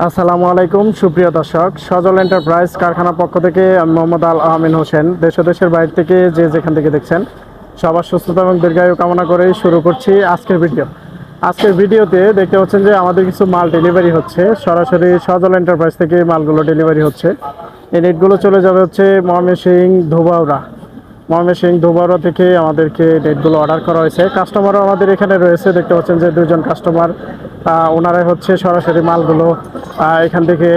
আসসালামু আলাইকুম সুপ্রিয় দর্শক, সজল এন্টারপ্রাইজ কারখানা পক্ষ থেকে আমি মোহাম্মদ আল আমিন হোসেন দেশ ও দেশের বাইরে থেকে যে যেখান থেকে দেখছেন সবার সুস্থতা এবং দীর্ঘায়ু কামনা করেই শুরু করছি আজকের ভিডিও। আজকের ভিডিওতে দেখতে পাচ্ছেন যে আমাদের কিছু মাল ডেলিভারি হচ্ছে, সরাসরি সজল এন্টারপ্রাইজ থেকে মালগুলো ডেলিভারি হচ্ছে। এই নেটগুলো চলে যাবে হচ্ছে ময়মনসিংহ ধোবাউড়া থেকে আমাদেরকে নেটগুলো অর্ডার করা হয়েছে। কাস্টমারও আমাদের এখানে রয়েছে, দেখতে পাচ্ছেন যে দুজন কাস্টমার, ওনারাই হচ্ছে সরাসরি মালগুলো এখান থেকে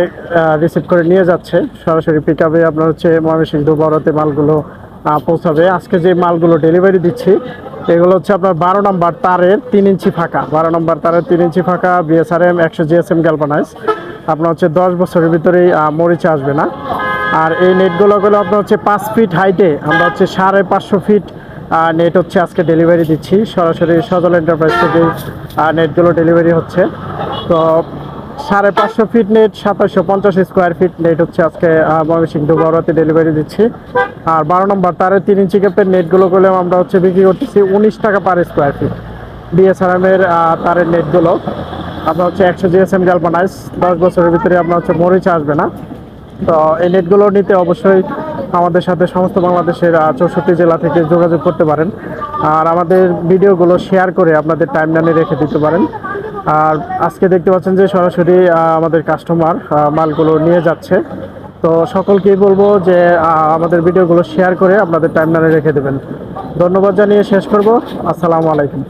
রিসিভ করে নিয়ে যাচ্ছে। সরাসরি পিক আপে আপনার হচ্ছে ময়মনসিংহ ধোবাউড়াতে মালগুলো পৌঁছাবে। আজকে যে মালগুলো ডেলিভারি দিচ্ছি এগুলো হচ্ছে আপনার 12 নম্বর তারের 3 ইঞ্চি ফাঁকা, 12 নম্বর তারের 3 ইঞ্চি ফাঁকা বিএসআরএম 100 জিএসএম গ্যালভানাইজ। আপনার হচ্ছে 10 বছরের ভিতরেই মরিচা আসবে না। আর এই নেটগুলো আপনার হচ্ছে 5 ফিট হাইটে, আমরা হচ্ছে 550 ফিট নেট হচ্ছে আজকে ডেলিভারি দিচ্ছি। সরাসরি সজল এন্টারপ্রাইজ থেকে নেটগুলো ডেলিভারি হচ্ছে। তো 550 fit net, 2750 square feet net হচ্ছে আজকে ময়মনসিংহ ধোবাউড়াতে ডেলিভারি দিচ্ছি। আর 12 নম্বর তারের 3 ইঞ্চি ক্যাপের নেটগুলো করলে আমরা হচ্ছে বিক্রি করতেছি 19 টাকা পার স্কোয়ার ফিট। ডিএসআরএমের তারের নেটগুলো আপনার হচ্ছে 100 জিএসএম গ্যালভানাইজ, 10 বছরের ভিতরে আপনার হচ্ছে মরিচা আসবে না। তো এই নেটগুলো নিতে অবশ্যই আমাদের সাথে সমস্ত বাংলাদেশের 64 জেলা থেকে যোগাযোগ করতে পারেন। আর আমাদের ভিডিওগুলো শেয়ার করে আপনাদের টাইমলাইনে রেখে দিতে পারেন। আর আজকে দেখতে পাচ্ছেন যে সরাসরি আমাদের কাস্টমার মালগুলো নিয়ে যাচ্ছে। তো সকলকেই বলবো যে আমাদের ভিডিওগুলো শেয়ার করে আপনাদের টাইমলাইনে রেখে দেবেন। ধন্যবাদ জানিয়ে শেষ করব। আসসালামু আলাইকুম।